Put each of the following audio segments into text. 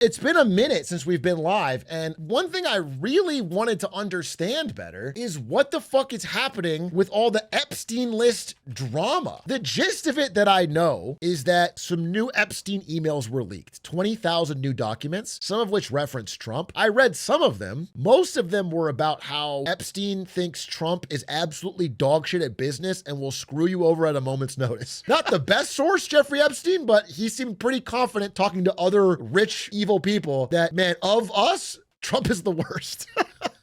It's been a minute since we've been live, and one thing I really wanted to understand better is what the fuck is happening with all the Epstein list drama. The gist of it that I know is that some new Epstein emails were leaked, 20,000 new documents, some of which reference Trump. I read some of them. Most of them were about how Epstein thinks Trump is absolutely dog shit at business and will screw you over at a moment's notice. Not the best source, Jeffrey Epstein, but he seemed pretty confident talking to other rich, evil people that, man, of us, Trump is the worst.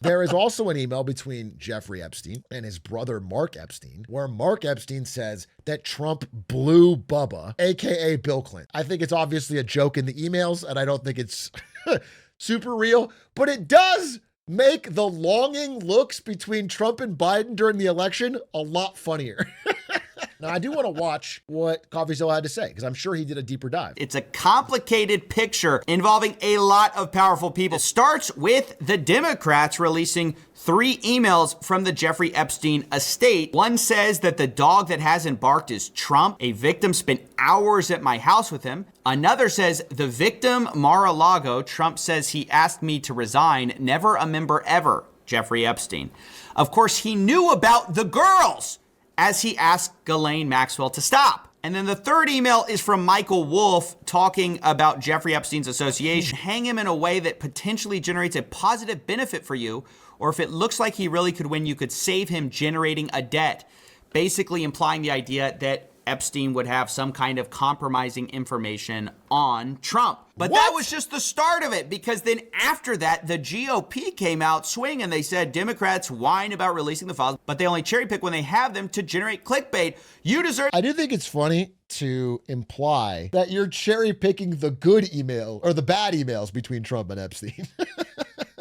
There is also an email between Jeffrey Epstein and his brother Mark Epstein, where Mark Epstein says that Trump blew Bubba, aka Bill Clinton. I think it's obviously a joke in the emails, and I don't think it's super real, but it does make the longing looks between Trump and Biden during the election a lot funnier. Now, I do want to watch what CoffeeZilla had to say, because I'm sure he did a deeper dive. It's a complicated picture involving a lot of powerful people. It starts with the Democrats releasing 3 emails from the Jeffrey Epstein estate. One says that the dog that hasn't barked is Trump. A victim spent hours at my house with him. Another says the victim, Mar-a-Lago, Trump says he asked me to resign. Never a member ever, Jeffrey Epstein. Of course, he knew about the girls, as he asked Ghislaine Maxwell to stop. And then the third email is from Michael Wolff talking about Jeffrey Epstein's association. Hang him in a way that potentially generates a positive benefit for you, or if it looks like he really could win, you could save him generating a debt. Basically implying the idea that Epstein would have some kind of compromising information on Trump. But that was just the start of it, because then after that, the GOP came out swinging and they said Democrats whine about releasing the files, but they only cherry pick when they have them to generate clickbait. You deserve... I do think it's funny to imply that you're cherry picking the good email or the bad emails between Trump and Epstein.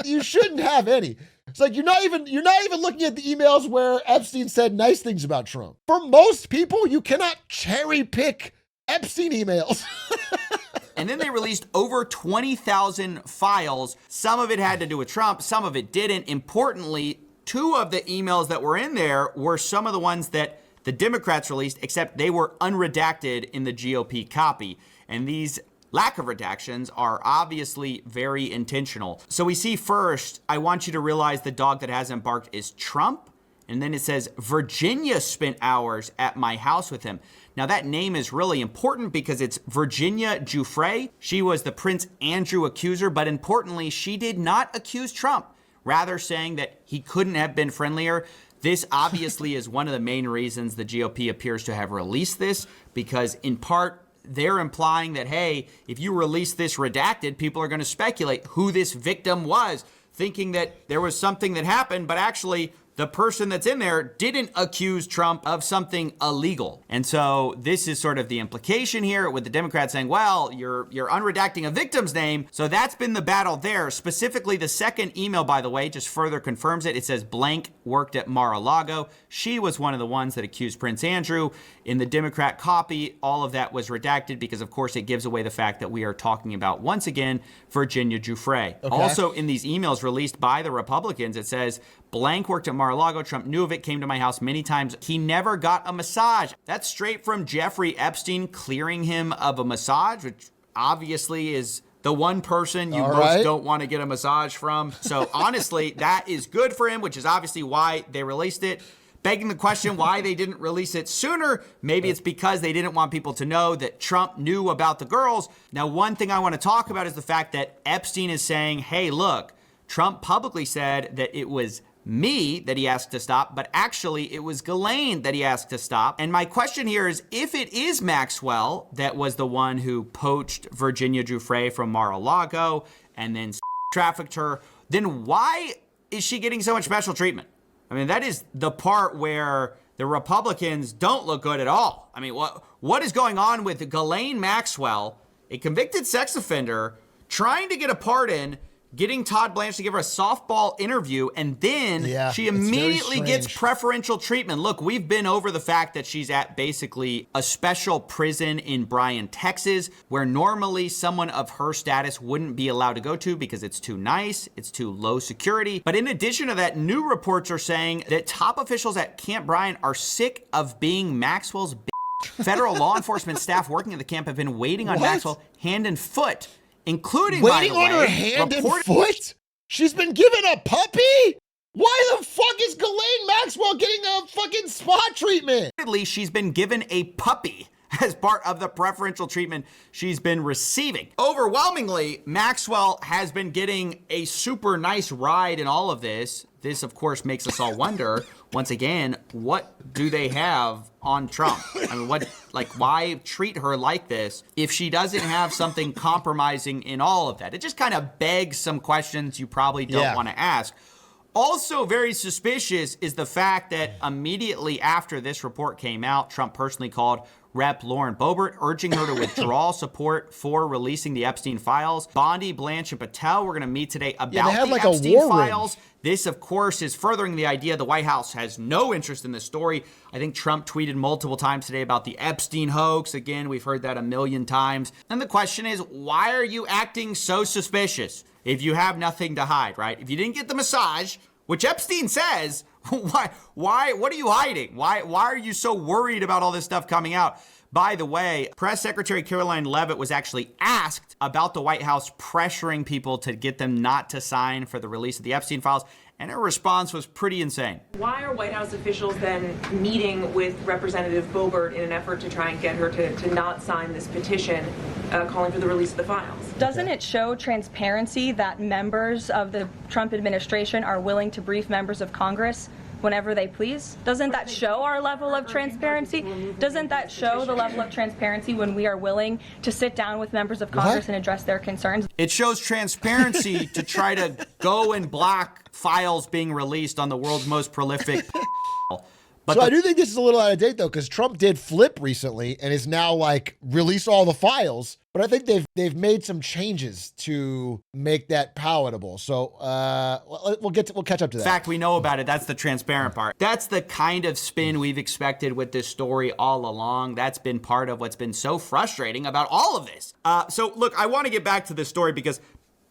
You shouldn't have any. It's like you're not even looking at the emails where Epstein said nice things about Trump. For most people, you cannot cherry pick Epstein emails. And then they released over 20,000 files. Some of it had to do with Trump, some of it didn't. Importantly, 2 of the emails that were in there were some of the ones that the Democrats released, except they were unredacted in the GOP copy. And these lack of redactions are obviously very intentional. So we see first, I want you to realize the dog that hasn't barked is Trump. And then it says, Virginia spent hours at my house with him. Now that name is really important because it's Virginia Giuffre. She was the Prince Andrew accuser, but importantly, she did not accuse Trump, rather saying that he couldn't have been friendlier. This obviously is one of the main reasons the GOP appears to have released this, because in part, they're implying that, hey, if you release this redacted, people are going to speculate who this victim was, thinking that there was something that happened, but actually the person that's in there didn't accuse Trump of something illegal. And so this is sort of the implication here with the Democrats saying, well, you're unredacting a victim's name. So that's been the battle there. Specifically, the second email, by the way, just further confirms it. It says blank worked at Mar-a-Lago. She was one of the ones that accused Prince Andrew. In the Democrat copy, all of that was redacted because, of course, it gives away the fact that we are talking about, once again, Virginia Giuffre. Okay. Also, in these emails released by the Republicans, it says blank worked at Mar-a-Lago. Trump knew of it, came to my house many times. He never got a massage. That's straight from Jeffrey Epstein clearing him of a massage, which obviously is the one person you most don't want to get a massage from. So honestly, that is good for him, which is obviously why they released it. Begging the question why they didn't release it sooner. Maybe it's because they didn't want people to know that Trump knew about the girls. Now, one thing I want to talk about is the fact that Epstein is saying, hey, look, Trump publicly said that it was me that he asked to stop, but actually it was Ghislaine that he asked to stop. And my question here is, if it is Maxwell that was the one who poached Virginia Giuffre from Mar-a-Lago and then trafficked her, then why is she getting so much special treatment? I mean, that is the part where the Republicans don't look good at all. I mean, what is going on with Ghislaine Maxwell, a convicted sex offender, trying to get a pardon, getting Todd Blanche to give her a softball interview, and then she immediately gets preferential treatment. Look, we've been over the fact that she's at basically a special prison in Bryan, Texas, where normally someone of her status wouldn't be allowed to go to because it's too nice, it's too low security. But in addition to that, new reports are saying that top officials at Camp Bryan are sick of being Maxwell's Federal law enforcement staff working at the camp have been waiting on Maxwell hand and foot including, waiting by the on her way, hand and foot? She's been given a puppy? Why the fuck is Ghislaine Maxwell getting a fucking spa treatment? Reportedly, she's been given a puppy as part of the preferential treatment she's been receiving. Overwhelmingly, Maxwell has been getting a super nice ride in all of this. This, of course, makes us all wonder, once again, what do they have on Trump? I mean, why treat her like this if she doesn't have something compromising in all of that? It just kind of begs some questions you probably don't want to ask. Also very suspicious is the fact that immediately after this report came out, Trump personally called Rep. Lauren Boebert, urging her to withdraw support for releasing the Epstein files. Bondi, Blanche, and Patel were going to meet today about the Epstein files. This, of course, is furthering the idea the White House has no interest in this story. I think Trump tweeted multiple times today about the Epstein hoax. Again, we've heard that a million times. And the question is, why are you acting so suspicious if you have nothing to hide, right? If you didn't get the massage, which Epstein says, what are you hiding? Why are you so worried about all this stuff coming out? By the way, Press Secretary Caroline Leavitt was actually asked about the White House pressuring people to get them not to sign for the release of the Epstein files, and her response was pretty insane. Why are White House officials then meeting with Representative Boebert in an effort to try and get her to not sign this petition calling for the release of the files? Doesn't it show transparency that members of the Trump administration are willing to brief members of Congress whenever they please? Doesn't that show our level of transparency? Doesn't that show the level of transparency when we are willing to sit down with members of Congress and address their concerns? It shows transparency to try to go and block files being released on the world's most prolific. But I do think this is a little out of date, though, because Trump did flip recently and is now like, release all the files. But I think they've made some changes to make that palatable. So we'll catch up to that. In fact, we know about it. That's the transparent part. That's the kind of spin we've expected with this story all along. That's been part of what's been so frustrating about all of this. So look, I want to get back to this story because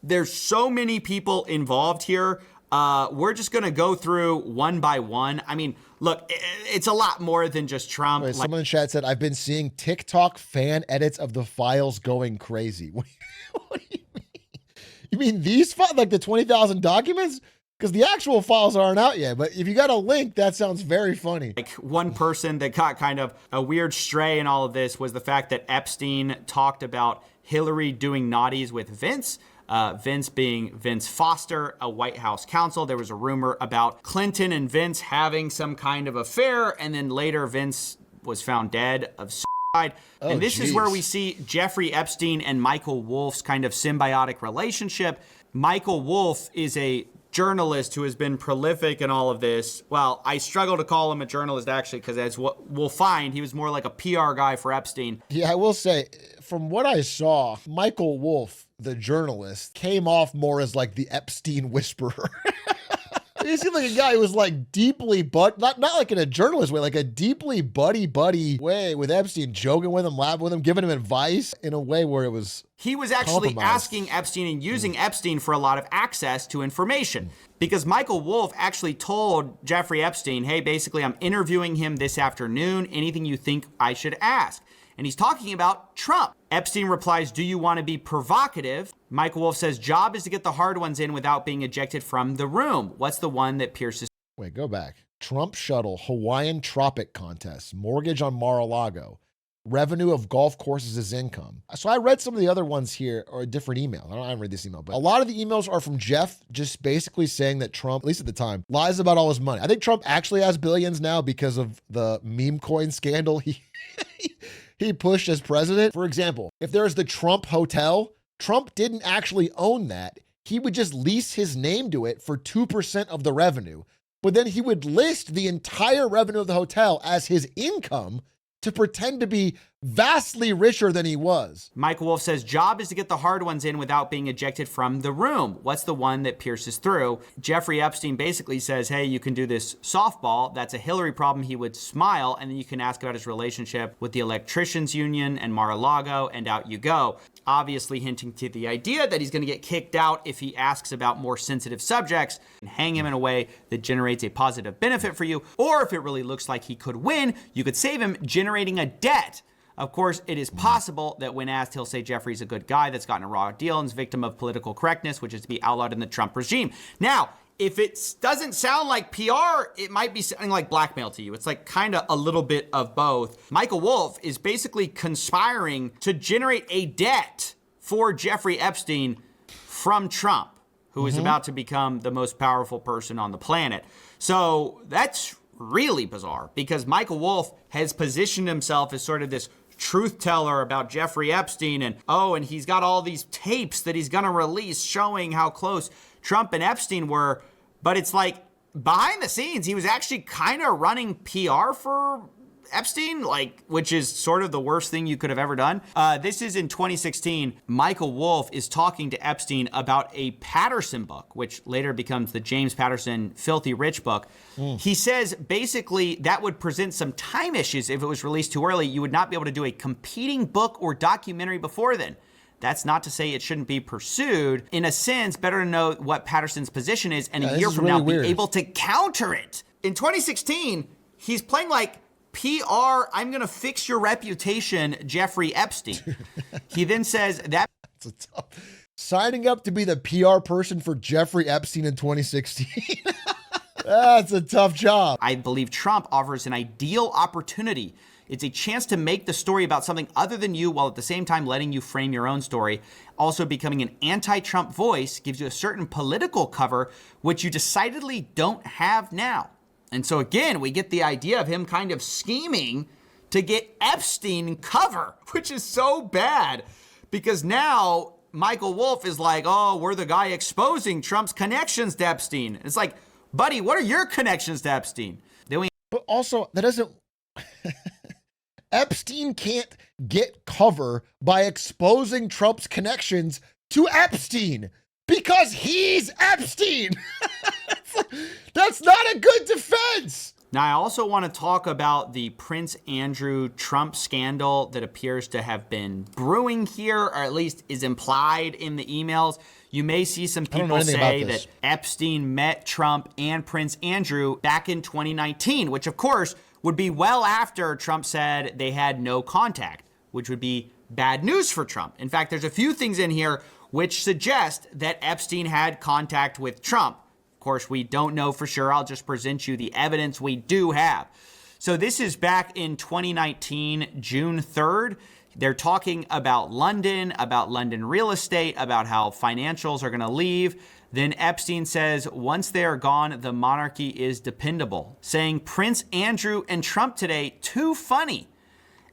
there's so many people involved here. We're just going to go through one by one. I mean, look, it's a lot more than just Trump. Wait, someone in chat said, I've been seeing TikTok fan edits of the files going crazy. What do you mean? You mean these files, like the 20,000 documents? Because the actual files aren't out yet. But if you got a link, that sounds very funny. Like one person that got kind of a weird stray in all of this was the fact that Epstein talked about Hillary doing naughties with Vince. Vince being Vince Foster, a White House counsel. There was a rumor about Clinton and Vince having some kind of affair, and then later Vince was found dead of suicide. Oh, and this is where we see Jeffrey Epstein and Michael Wolff's kind of symbiotic relationship. Michael Wolff is a journalist who has been prolific in all of this. Well, I struggle to call him a journalist, actually, because as what we'll find, he was more like a PR guy for Epstein. Yeah, I will say, from what I saw, Michael Wolff, the journalist, came off more as like the Epstein whisperer. He seemed like a guy who was like deeply, but not like in a journalist way, like a deeply buddy way with Epstein, joking with him, laughing with him, giving him advice in a way where it was. He was actually asking Epstein and using Epstein for a lot of access to information because Michael Wolff actually told Jeffrey Epstein, hey, basically, I'm interviewing him this afternoon. Anything you think I should ask? And he's talking about Trump. Epstein replies, do you want to be provocative? Michael Wolff says, job is to get the hard ones in without being ejected from the room. What's the one that pierces? Wait, go back. Trump shuttle, Hawaiian tropic contest, mortgage on Mar-a-Lago, revenue of golf courses as income. So I read some of the other ones here, or a different email. I haven't read this email, but a lot of the emails are from Jeff, just basically saying that Trump, at least at the time, lies about all his money. I think Trump actually has billions now because of the meme coin scandal he pushed as president. For example, if there's the Trump Hotel, Trump didn't actually own that. He would just lease his name to it for 2% of the revenue. But then he would list the entire revenue of the hotel as his income to pretend to be vastly richer than he was. Michael Wolff says, job is to get the hard ones in without being ejected from the room. What's the one that pierces through? Jeffrey Epstein basically says, hey, you can do this softball. That's a Hillary problem. He would smile, and then you can ask about his relationship with the electricians union and Mar-a-Lago, and out you go. Obviously hinting to the idea that he's going to get kicked out if he asks about more sensitive subjects and hang him in a way that generates a positive benefit for you. Or if it really looks like he could win, you could save him generating a debt Of course, it is possible that when asked, he'll say Jeffrey's a good guy that's gotten a raw deal and is victim of political correctness, which is to be outlawed in the Trump regime. Now, if it doesn't sound like PR, it might be sounding like blackmail to you. It's like kind of a little bit of both. Michael Wolff is basically conspiring to generate a debt for Jeffrey Epstein from Trump, who is about to become the most powerful person on the planet. So that's really bizarre because Michael Wolff has positioned himself as sort of this truth teller about Jeffrey Epstein and he's got all these tapes that he's going to release showing how close Trump and Epstein were. But it's like behind the scenes, he was actually kind of running PR for Epstein, which is sort of the worst thing you could have ever done. This is in 2016. Michael Wolff is talking to Epstein about a Patterson book, which later becomes the James Patterson Filthy Rich book. He says basically that would present some time issues if it was released too early. You would not be able to do a competing book or documentary before then. That's not to say it shouldn't be pursued. In a sense, better to know what Patterson's position is and a year from now be able to counter it. In 2016, he's playing like PR, I'm going to fix your reputation, Jeffrey Epstein. He then says that... Signing up to be the PR person for Jeffrey Epstein in 2016. That's a tough job. I believe Trump offers an ideal opportunity. It's a chance to make the story about something other than you while at the same time letting you frame your own story. Also, becoming an anti-Trump voice gives you a certain political cover, which you decidedly don't have now. And so again, we get the idea of him kind of scheming to get Epstein cover, which is so bad because now Michael Wolff is like, oh, we're the guy exposing Trump's connections to Epstein. It's like, buddy, what are your connections to Epstein? But also, that doesn't... Epstein can't get cover by exposing Trump's connections to Epstein because he's Epstein. That's not a good defense. Now, I also want to talk about the Prince Andrew Trump scandal that appears to have been brewing here, or at least is implied in the emails. You may see some people say that Epstein met Trump and Prince Andrew back in 2019, which of course would be well after Trump said they had no contact, which would be bad news for Trump. In fact, there's a few things in here which suggest that Epstein had contact with Trump. Of course, we don't know for sure. I'll just present you the evidence we do have. So this is back in 2019, June 3rd. They're talking about London real estate, about how financials are going to leave. Then Epstein says, once they are gone, the monarchy is dependable, saying Prince Andrew and Trump today, too funny.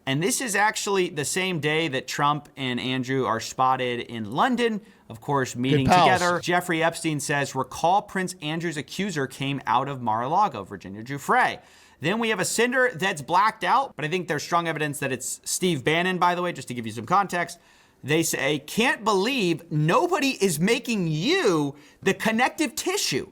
And this is actually the same day that Trump and Andrew are spotted in London, of course, meeting together. Jeffrey Epstein says, recall Prince Andrew's accuser came out of Mar-a-Lago, Virginia Giuffre. Then we have a sender that's blacked out, but I think there's strong evidence that it's Steve Bannon, by the way, just to give you some context. They say, can't believe nobody is making you the connective tissue.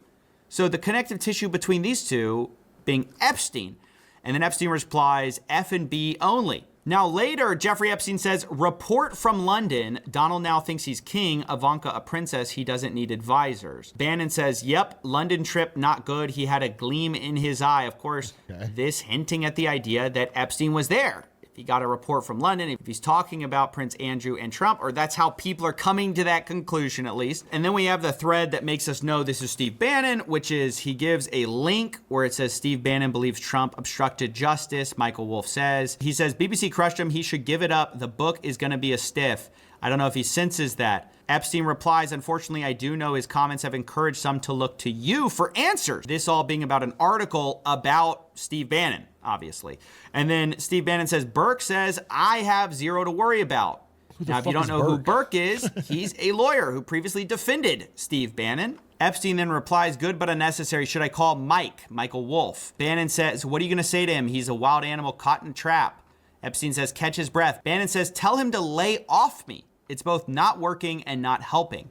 So the connective tissue between these two being Epstein. And then Epstein replies, F&B only. Now later, Jeffrey Epstein says, report from London. Donald now thinks he's king. Ivanka a princess. He doesn't need advisors. Bannon says, yep, London trip not good. He had a gleam in his eye. Of course, this hinting at the idea that Epstein was there. He got a report from London, if he's talking about Prince Andrew and Trump, or that's how people are coming to that conclusion at least. And then we have the thread that makes us know this is Steve Bannon, which is he gives a link where it says Steve Bannon believes Trump obstructed justice. Michael Wolff says, he says BBC crushed him. He should give it up. The book is going to be a stiff. I don't know if he senses that. Epstein replies, unfortunately, I do know his comments have encouraged some to look to you for answers. This all being about an article about Steve Bannon, obviously. And then Steve Bannon says, Burke says, I have zero to worry about. Now, if you don't know who Burke is, he's a lawyer who previously defended Steve Bannon. Epstein then replies, good but unnecessary. Should I call Michael Wolff? Bannon says, what are you going to say to him? He's a wild animal caught in a trap. Epstein says, catch his breath. Bannon says, tell him to lay off me. It's both not working and not helping.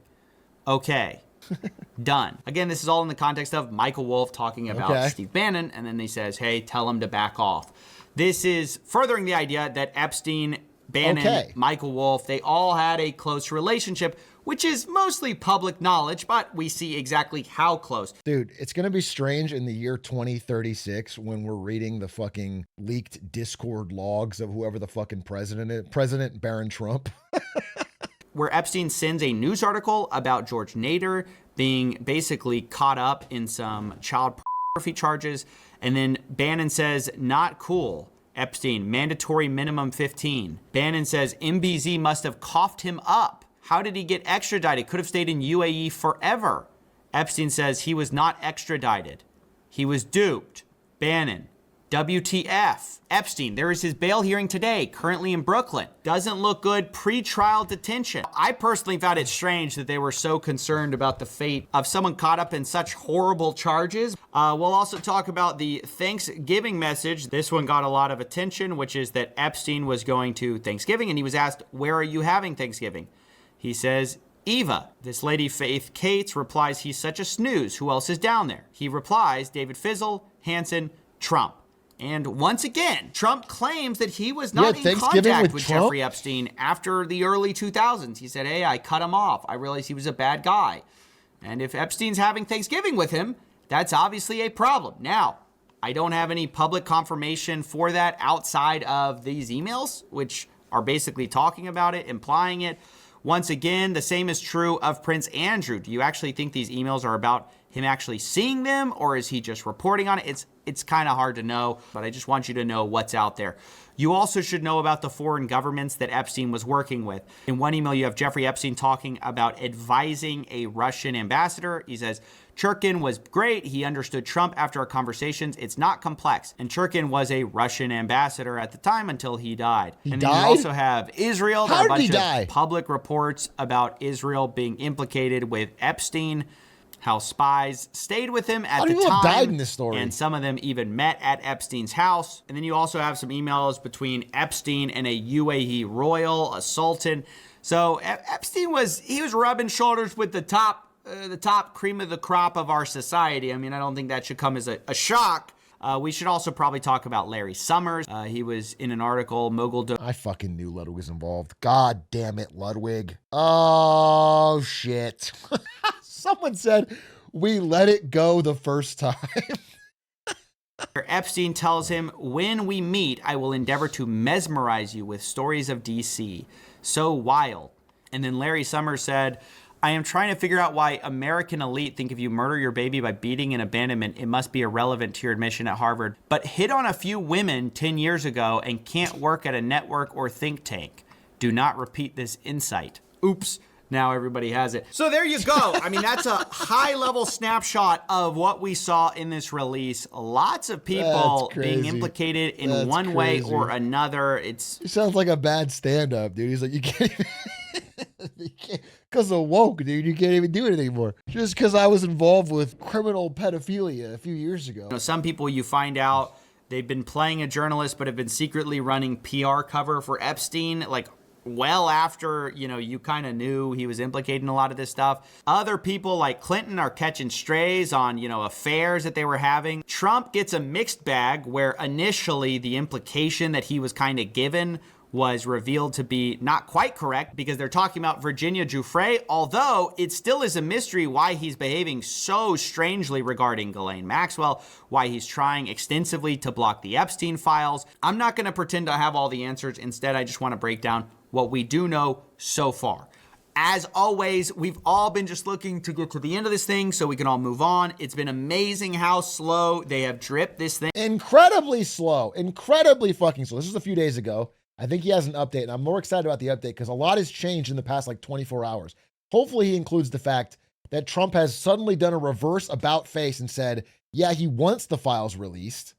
Okay. Done. Again, this is all in the context of Michael Wolff talking about Steve Bannon, and then he says, hey, tell him to back off. This is furthering the idea that Epstein, Bannon, Michael Wolff, they all had a close relationship, which is mostly public knowledge, but we see exactly how close. Dude, it's going to be strange in the year 2036 when we're reading the fucking leaked Discord logs of whoever the fucking president is, President Barron Trump. Where Epstein sends a news article about George Nader being basically caught up in some child pornography charges. And then Bannon says, not cool. Epstein, mandatory minimum 15. Bannon says MBZ must have coughed him up. How did he get extradited? Could have stayed in UAE forever. Epstein says he was not extradited. He was duped. Bannon, WTF. Epstein, there is his bail hearing today, currently in Brooklyn. Doesn't look good, pre-trial detention. I personally found it strange that they were so concerned about the fate of someone caught up in such horrible charges. We'll also talk about the Thanksgiving message. This one got a lot of attention, which is that Epstein was going to Thanksgiving and he was asked, where are you having Thanksgiving? He says, Eva. This lady, Faith Cates, replies, he's such a snooze. Who else is down there? He replies, David Fizzle, Hansen, Trump. And once again, Trump claims that he was not in contact with Jeffrey Epstein after the early 2000s. He said, hey, I cut him off. I realized he was a bad guy. And if Epstein's having Thanksgiving with him, that's obviously a problem. Now, I don't have any public confirmation for that outside of these emails, which are basically talking about it, implying it. Once again, the same is true of Prince Andrew. Do you actually think these emails are about him actually seeing them, or is he just reporting on it? It's kind of hard to know, but I just want you to know what's out there. You also should know about the foreign governments that Epstein was working with. In one email, you have Jeffrey Epstein talking about advising a Russian ambassador. He says, Churkin was great. He understood Trump after our conversations. It's not complex. And Churkin was a Russian ambassador at the time until he died. Then you also have Israel. How did he die? Public reports about Israel being implicated with Epstein. How spies stayed with him at the time, died in this story? And some of them even met at Epstein's house. And then you also have some emails between Epstein and a UAE royal, a sultan. So Epstein was rubbing shoulders with the top cream of the crop of our society. I mean, I don't think that should come as a shock. We should also probably talk about Larry Summers. He was in an article, Mogul. I fucking knew Ludwig was involved. God damn it, Ludwig. Oh, shit. Someone said we let it go the first time. Epstein tells him, when we meet, I will endeavor to mesmerize you with stories of DC. So wild. And then Larry Summers said, I am trying to figure out why American elite think if you murder your baby by beating and abandonment, it must be irrelevant to your admission at Harvard, but hit on a few women 10 years ago and can't work at a network or think tank. Do not repeat this insight. Oops. Now everybody has it. So there you go. I mean, that's a high-level snapshot of what we saw in this release. Lots of people being implicated in one way or another. It sounds like a bad stand-up, dude. He's like, you can't even... Because of woke, dude, you can't even do it anymore. Just because I was involved with criminal pedophilia a few years ago. You know, some people you find out they've been playing a journalist but have been secretly running PR cover for Epstein, like well after, you kind of knew he was implicated in a lot of this stuff. Other people like Clinton are catching strays on, affairs that they were having. Trump gets a mixed bag where initially the implication that he was kind of given was revealed to be not quite correct because they're talking about Virginia Giuffre, although it still is a mystery why he's behaving so strangely regarding Ghislaine Maxwell, why he's trying extensively to block the Epstein files. I'm not going to pretend I have all the answers. Instead, I just want to break down what we do know so far. As always, we've all been just looking to get to the end of this thing so we can all move on. It's been amazing how slow they have dripped this thing. Incredibly slow. Incredibly fucking slow. This was a few days ago. I think he has an update, and I'm more excited about the update because a lot has changed in the past 24 hours. Hopefully he includes the fact that Trump has suddenly done a reverse about face and said, yeah, he wants the files released,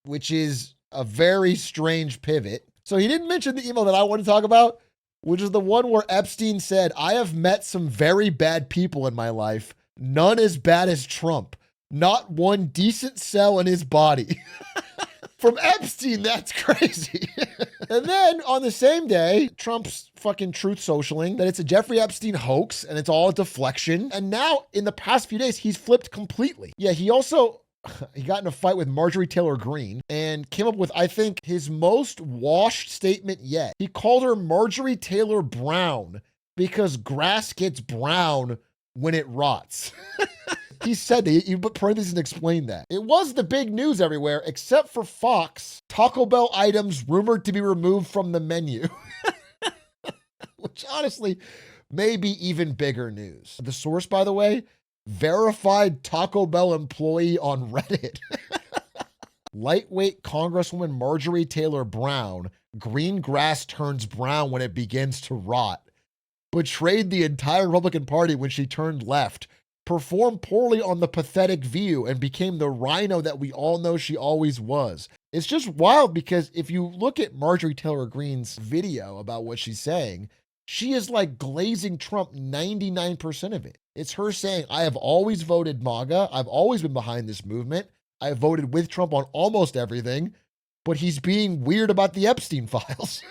which is a very strange pivot. So he didn't mention the email that I want to talk about, which is the one where Epstein said, I have met some very bad people in my life, none as bad as Trump, not one decent cell in his body. From Epstein, that's crazy. And then on the same day, Trump's fucking truth socialing that it's a Jeffrey Epstein hoax and it's all a deflection. And now in the past few days, he's flipped completely. Yeah, he got in a fight with Marjorie Taylor Greene and came up with, I think, his most washed statement yet. He called her Marjorie Taylor Brown because grass gets brown when it rots. He said that. You put parentheses and explain that. It was the big news everywhere, except for Fox. Taco Bell items rumored to be removed from the menu. Which honestly may be even bigger news. The source, by the way, verified Taco Bell employee on Reddit. Lightweight Congresswoman Marjorie Taylor Brown, green grass turns brown when it begins to rot, betrayed the entire Republican Party when she turned left, performed poorly on The Pathetic View, and became the rhino that we all know she always was. It's just wild because if you look at Marjorie Taylor Greene's video about what she's saying, she is like glazing Trump 99% of it. It's her saying, I have always voted MAGA. I've always been behind this movement. I have voted with Trump on almost everything, but he's being weird about the Epstein files.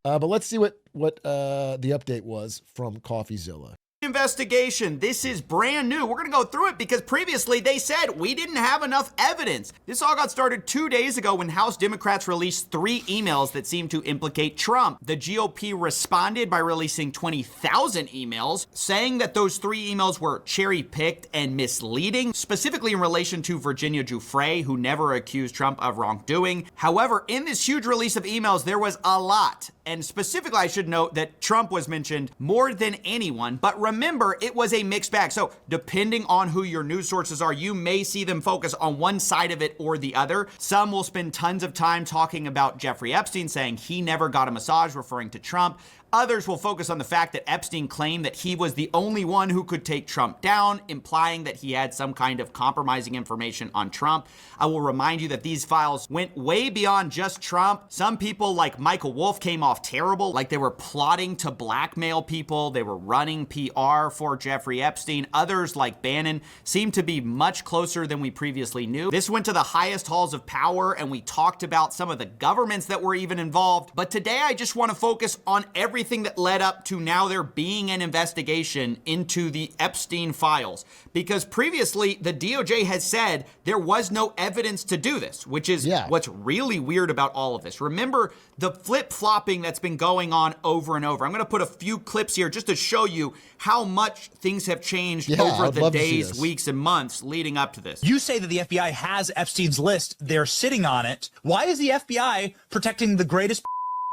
But let's see what the update was from CoffeeZilla. Investigation. This is brand new. We're going to go through it because previously they said we didn't have enough evidence. This all got started 2 days ago when House Democrats released 3 emails that seemed to implicate Trump. The GOP responded by releasing 20,000 emails, saying that those 3 emails were cherry-picked and misleading, specifically in relation to Virginia Giuffre, who never accused Trump of wrongdoing. However, in this huge release of emails, there was a lot. And specifically, I should note that Trump was mentioned more than anyone, but remember, it was a mixed bag. So depending on who your news sources are, you may see them focus on one side of it or the other. Some will spend tons of time talking about Jeffrey Epstein, saying he never got a massage, referring to Trump. Others will focus on the fact that Epstein claimed that he was the only one who could take Trump down, implying that he had some kind of compromising information on Trump. I will remind you that these files went way beyond just Trump. Some people like Michael Wolff came off terrible, like they were plotting to blackmail people. They were running PR for Jeffrey Epstein. Others like Bannon seemed to be much closer than we previously knew. This went to the highest halls of power, and we talked about some of the governments that were even involved. But today I just want to focus on everything that led up to now there being an investigation into the Epstein files. Because previously, the DOJ has said there was no evidence to do this, which is what's really weird about all of this. Remember the flip-flopping that's been going on over and over. I'm going to put a few clips here just to show you how much things have changed over the days, weeks, and months leading up to this. You say that the FBI has Epstein's list. They're sitting on it. Why is the FBI protecting the greatest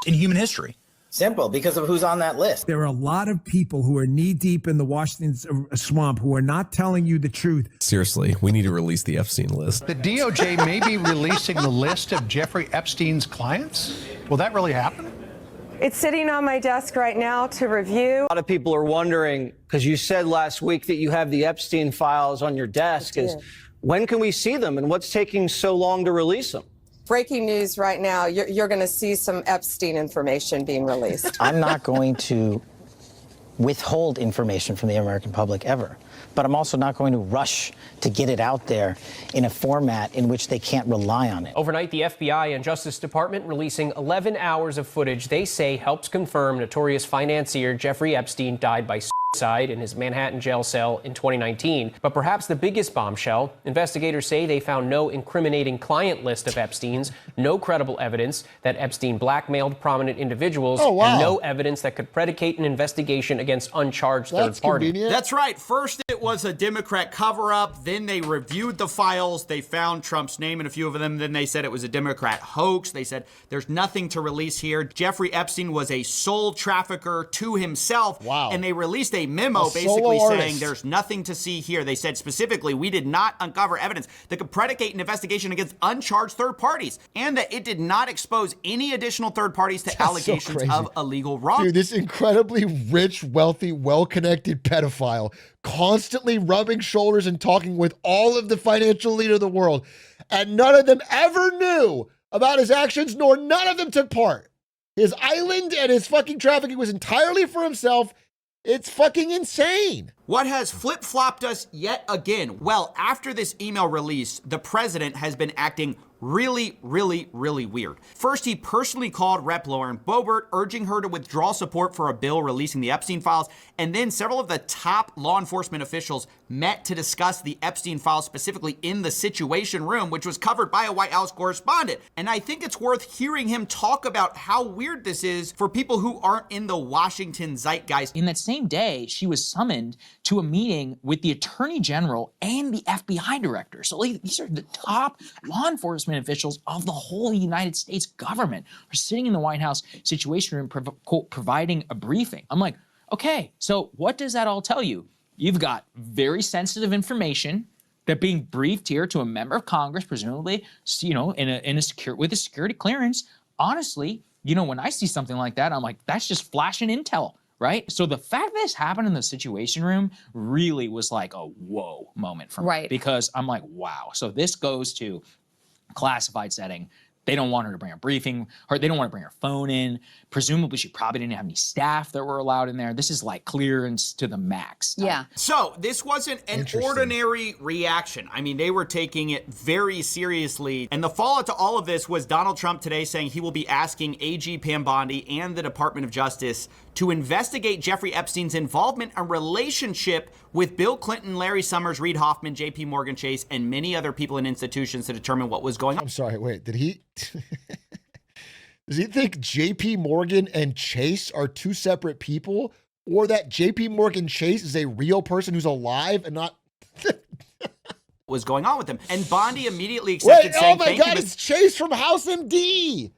in human history? Simple, because of who's on that list. There are a lot of people who are knee-deep in the Washington swamp who are not telling you the truth. Seriously, we need to release the Epstein list. The DOJ may be releasing the list of Jeffrey Epstein's clients? Will that really happen? It's sitting on my desk right now to review. A lot of people are wondering, because you said last week that you have the Epstein files on your desk, is when can we see them and what's taking so long to release them? Breaking news right now, you're going to see some Epstein information being released. I'm not going to withhold information from the American public ever, but I'm also not going to rush to get it out there in a format in which they can't rely on it. Overnight, the FBI and Justice Department releasing 11 hours of footage they say helps confirm notorious financier Jeffrey Epstein died by suicide in his Manhattan jail cell in 2019. But perhaps the biggest bombshell, investigators say they found no incriminating client list of Epstein's, no credible evidence that Epstein blackmailed prominent individuals, and no evidence that could predicate an investigation against uncharged third parties. That's right. First, it was a Democrat cover-up. Then they reviewed the files. They found Trump's name in a few of them. Then they said it was a Democrat hoax. They said there's nothing to release here. Jeffrey Epstein was a soul trafficker to himself. And they released a memo basically saying there's nothing to see here. They said specifically, we did not uncover evidence that could predicate an investigation against uncharged third parties, and that it did not expose any additional third parties to allegations of illegal wrongdoing. Dude, this incredibly rich, wealthy, well-connected pedophile constantly rubbing shoulders and talking with all of the financial leaders of the world, and none of them ever knew about his actions, nor none of them took part. His island and his fucking trafficking was entirely for himself. It's fucking insane. What has flip-flopped us yet again? Well, after this email release, the president has been acting really weird. First, he personally called Rep. Lauren Boebert, urging her to withdraw support for a bill releasing the Epstein files, and then several of the top law enforcement officials met to discuss the Epstein files, specifically in the Situation Room, which was covered by a White House correspondent. And I think it's worth hearing him talk about how weird this is for people who aren't in the Washington zeitgeist. In that same day, she was summoned to a meeting with the Attorney General and the FBI Director. So these are the top law enforcement officials of the whole United States government are sitting in the White House Situation Room, quote, providing a briefing. I'm like, okay, so what does that all tell you? You've got very sensitive information that being briefed here to a member of Congress, presumably, you know, with a security clearance. Honestly, you know, when I see something like that, I'm like, that's just flashing intel, right? So the fact that this happened in the Situation Room really was like a whoa moment for me. Right. Because I'm like, wow. So this goes to classified setting. They don't want her to bring a briefing, or they don't want to bring her phone in. Presumably, she probably didn't have any staff that were allowed in there. This is like clearance to the max. Yeah. So this wasn't an ordinary reaction. I mean, they were taking it very seriously. And the fallout to all of this was Donald Trump today saying he will be asking AG Pam Bondi and the Department of Justice to investigate Jeffrey Epstein's involvement and relationship with Bill Clinton, Larry Summers, Reid Hoffman, JP Morgan Chase, and many other people and institutions to determine what was going on. I'm sorry, wait, did he... Does he think JP Morgan and Chase are two separate people? Or that JP Morgan Chase is a real person who's alive and not... was going on with him. And Bondi immediately accepted saying, oh my God, it's Chase from House MD.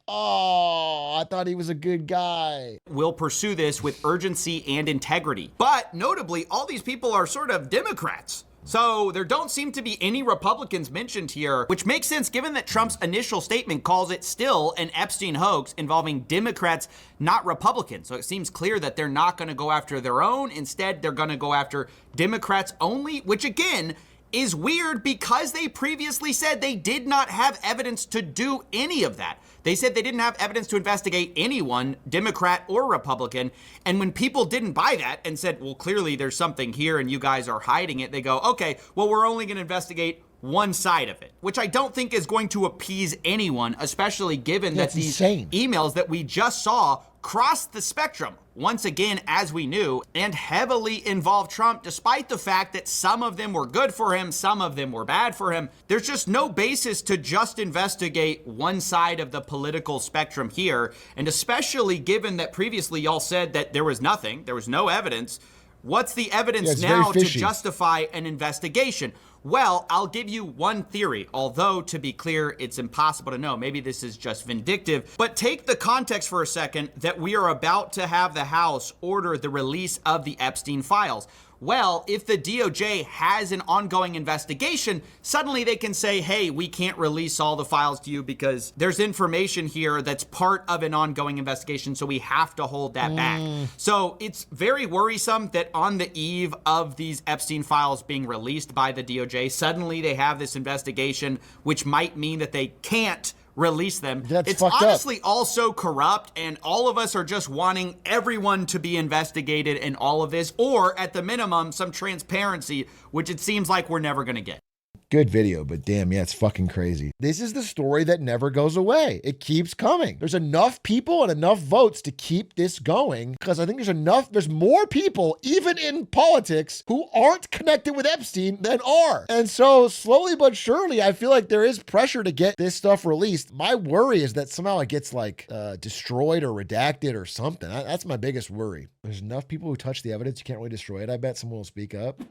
Oh, I thought he was a good guy. We'll pursue this with urgency and integrity. But notably, all these people are sort of Democrats. So there don't seem to be any Republicans mentioned here, which makes sense given that Trump's initial statement calls it still an Epstein hoax involving Democrats, not Republicans. So it seems clear that they're not going to go after their own. Instead, they're going to go after Democrats only, which again is weird because they previously said they did not have evidence to do any of that. They said they didn't have evidence to investigate anyone, Democrat or Republican. And when people didn't buy that and said, well, clearly there's something here and you guys are hiding it, they go, okay, well, we're only going to investigate one side of it, which I don't think is going to appease anyone, especially given that these emails that we just saw crossed the spectrum, once again, as we knew, and heavily involved Trump, despite the fact that some of them were good for him, some of them were bad for him. There's just no basis to just investigate one side of the political spectrum here, and especially given that previously y'all said that there was nothing, there was no evidence. What's the evidence now to justify an investigation? Well, I'll give you one theory, although to be clear, it's impossible to know. Maybe this is just vindictive, but take the context for a second that we are about to have the House order the release of the Epstein files. Well, if the DOJ has an ongoing investigation, suddenly they can say, hey, we can't release all the files to you because there's information here that's part of an ongoing investigation, so we have to hold that back. So it's very worrisome that on the eve of these Epstein files being released by the DOJ, suddenly they have this investigation, which might mean that they can't release them. It's honestly also corrupt, and all of us are just wanting everyone to be investigated in all of this, or at the minimum, some transparency, which it seems like we're never going to get. Good video, but damn, yeah, it's fucking crazy. This is the story that never goes away. It keeps coming. There's enough people and enough votes to keep this going, because I think there's more people, even in politics, who aren't connected with Epstein than are. And so slowly but surely, I feel like there is pressure to get this stuff released. My worry is that somehow it gets like destroyed or redacted or something. That's my biggest worry. There's enough people who touch the evidence, you can't really destroy it. I bet someone will speak up.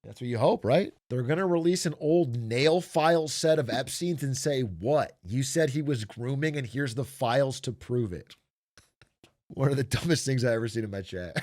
That's what you hope, right? They're going to release an old nail file set of Epstein's and say, what? You said he was grooming and here's the files to prove it. One of the dumbest things I've ever seen in my chat.